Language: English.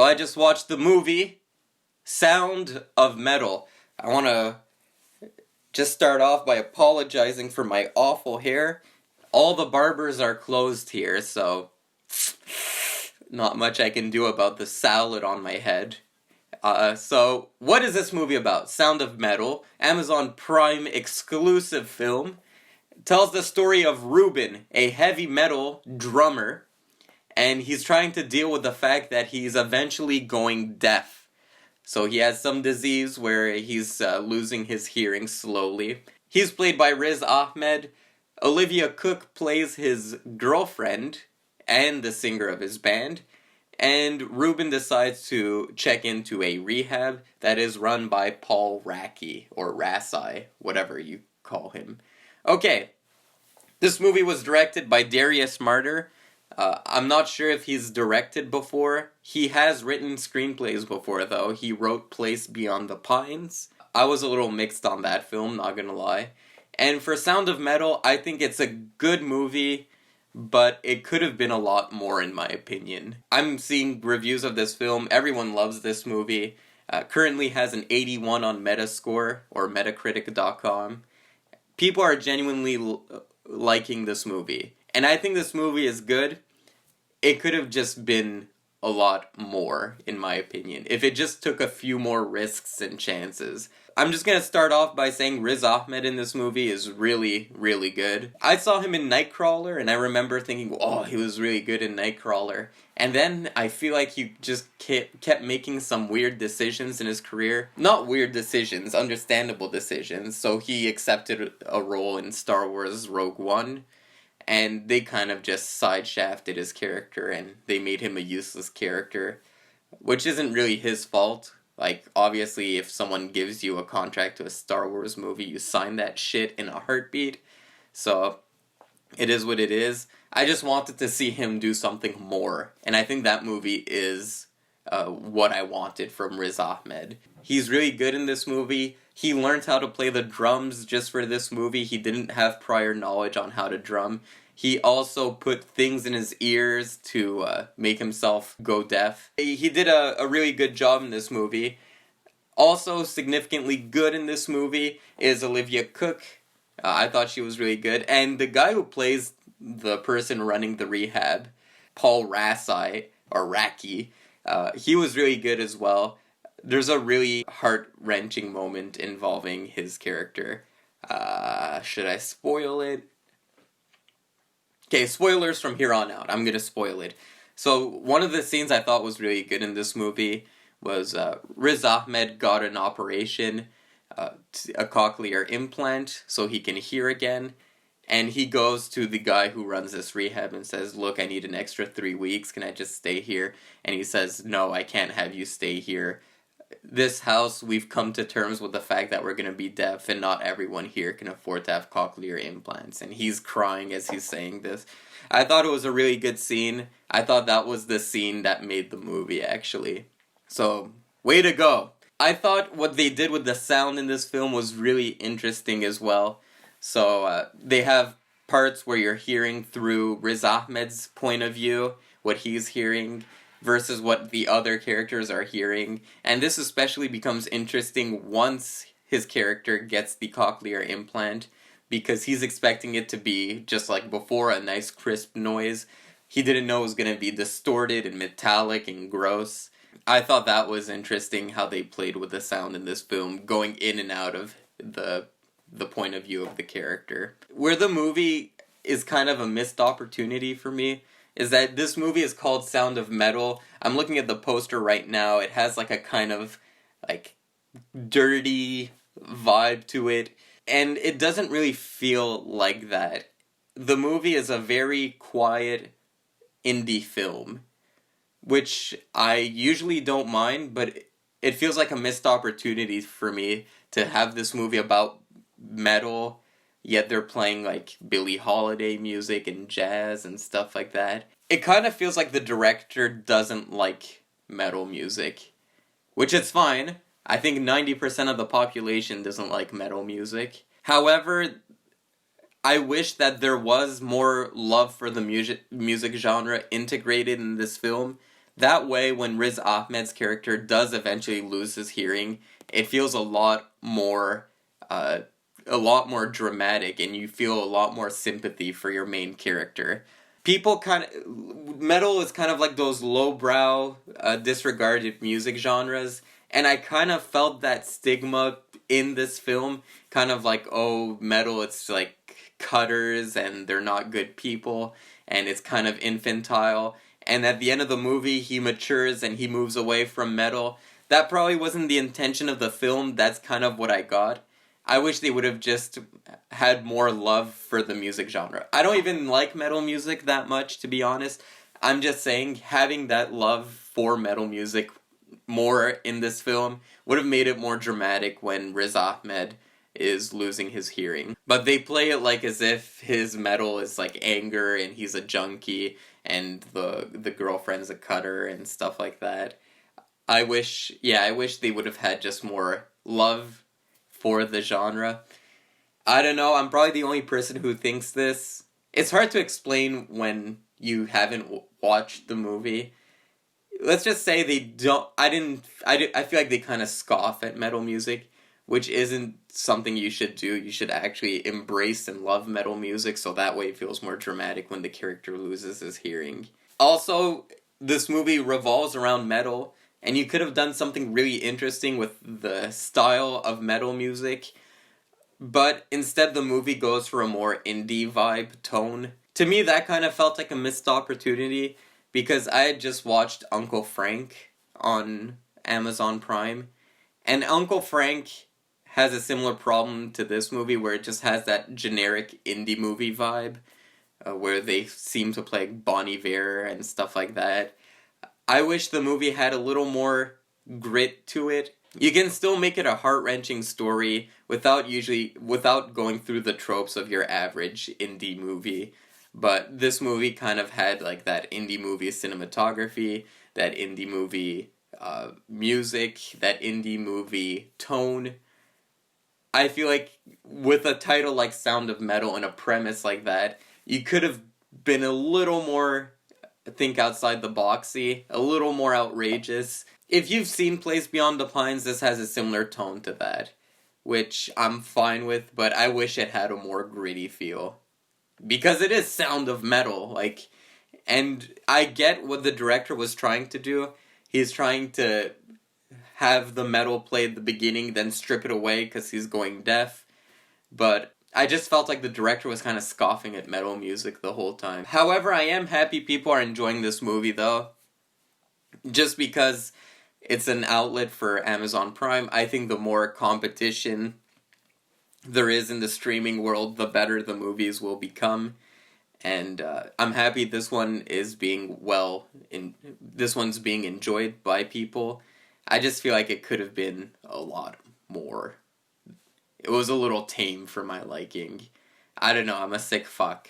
I just watched the movie Sound of Metal. I want to just start off by apologizing for my awful hair. All the barbers are closed here, so not much I can do about the salad on my head. So, what is this movie about? Sound of Metal, Amazon Prime exclusive film. It tells the story of Ruben, a heavy metal drummer, and he's trying to deal with the fact that he's eventually going deaf. So he has some disease where he's losing his hearing slowly. He's played by Riz Ahmed. Olivia Cooke plays his girlfriend and the singer of his band. And Ruben decides to check into a rehab that is run by Paul Raci, or Raci, whatever you call him. Okay, this movie was directed by Darius Marder. I'm not sure if he's directed before. He has written screenplays before, though. He wrote Place Beyond the Pines. I was a little mixed on that film, not gonna lie. And for Sound of Metal, I think it's a good movie, but it could have been a lot more in my opinion. I'm seeing reviews of this film. Everyone loves this movie. Currently has an 81 on Metascore, or Metacritic.com. People are genuinely liking this movie. And I think this movie is good. It could have just been a lot more, in my opinion, if it just took a few more risks and chances. I'm just going to start off by saying Riz Ahmed in this movie is really, really good. I saw him in Nightcrawler, and I remember thinking, oh, he was really good in Nightcrawler. And then I feel like he just kept making some weird decisions in his career. Not weird decisions, understandable decisions. So he accepted a role in Star Wars Rogue One. And they kind of just sideshafted his character, and they made him a useless character, which isn't really his fault. Like, obviously, if someone gives you a contract to a Star Wars movie, you sign that shit in a heartbeat. So, it is what it is. I just wanted to see him do something more, and I think that movie is what I wanted from Riz Ahmed. He's really good in this movie. He learned how to play the drums just for this movie. He didn't have prior knowledge on how to drum. He also put things in his ears to make himself go deaf. He did a really good job in this movie. Also significantly good in this movie is Olivia Cooke. I thought she was really good. And the guy who plays the person running the rehab, Paul Raci, or Raci, he was really good as well. There's a really heart-wrenching moment involving his character. Should I spoil it? Okay, spoilers from here on out. I'm gonna spoil it. So, one of the scenes I thought was really good in this movie was Riz Ahmed got an operation, a cochlear implant, so he can hear again. And he goes to the guy who runs this rehab and says, look, I need an extra 3 weeks. Can I just stay here? And he says, no, I can't have you stay here. This house, we've come to terms with the fact that we're going to be deaf, and not everyone here can afford to have cochlear implants. And he's crying as he's saying this. I thought it was a really good scene. I thought that was the scene that made the movie, actually. So, way to go. I thought what they did with the sound in this film was really interesting as well. So, they have parts where you're hearing through Riz Ahmed's point of view, what he's hearing, versus what the other characters are hearing. And this especially becomes interesting once his character gets the cochlear implant, because he's expecting it to be, just like before, a nice crisp noise. He didn't know it was going to be distorted and metallic and gross. I thought that was interesting how they played with the sound in this film, going in and out of the point of view of the character. Where the movie is kind of a missed opportunity for me is that this movie is called Sound of Metal. I'm looking at the poster right now. It has like a kind of like dirty vibe to it, and it doesn't really feel like that. The movie is a very quiet indie film, which I usually don't mind, but it feels like a missed opportunity for me to have this movie about metal, yet they're playing like Billie Holiday music and jazz and stuff like that. It kind of feels like the director doesn't like metal music, which is fine. I think 90% of the population doesn't like metal music. However, I wish that there was more love for the music genre integrated in this film, That way, when Riz Ahmed's character does eventually lose his hearing, it feels uh, a lot more dramatic, and you feel a lot more sympathy for your main character. Metal is kind of like those lowbrow, disregarded music genres, and I kind of felt that stigma in this film, kind of like, oh, metal, it's like cutters, and they're not good people, and it's kind of infantile, and at the end of the movie, he matures and he moves away from metal. That probably wasn't the intention of the film, that's kind of what I got. I wish they would have just had more love for the music genre. I don't even like metal music that much, to be honest. I'm just saying, having that love for metal music more in this film would have made it more dramatic when Riz Ahmed is losing his hearing. But they play it like as if his metal is like anger and he's a junkie and the girlfriend's a cutter and stuff like that. I wish they would have had just more love for the genre. I don't know, I'm probably the only person who thinks this. It's hard to explain when you haven't watched the movie. Let's just say they don't. I feel like they kind of scoff at metal music, which isn't something you should do. You should actually embrace and love metal music, so that way it feels more dramatic when the character loses his hearing. Also, this movie revolves around metal, and you could have done something really interesting with the style of metal music, but instead the movie goes for a more indie vibe tone. To me, that kind of felt like a missed opportunity, because I had just watched Uncle Frank on Amazon Prime, and Uncle Frank has a similar problem to this movie, where it just has that generic indie movie vibe, where they seem to play Bon Iver and stuff like that. I wish the movie had a little more grit to it. You can still make it a heart-wrenching story without going through the tropes of your average indie movie. But this movie kind of had like that indie movie cinematography, that indie movie music, that indie movie tone. I feel like with a title like Sound of Metal and a premise like that, you could have been a little more think outside the boxy, a little more outrageous. If you've seen Place Beyond the Pines, this has a similar tone to that, which I'm fine with, but I wish it had a more gritty feel. Because it is Sound of Metal, like, and I get what the director was trying to do. He's trying to have the metal play at the beginning, then strip it away because he's going deaf, but I just felt like the director was kind of scoffing at metal music the whole time. However, I am happy people are enjoying this movie, though. Just because it's an outlet for Amazon Prime, I think the more competition there is in the streaming world, the better the movies will become. And I'm happy this one is this one's being enjoyed by people. I just feel like it could have been a lot more. It was a little tame for my liking. I don't know, I'm a sick fuck.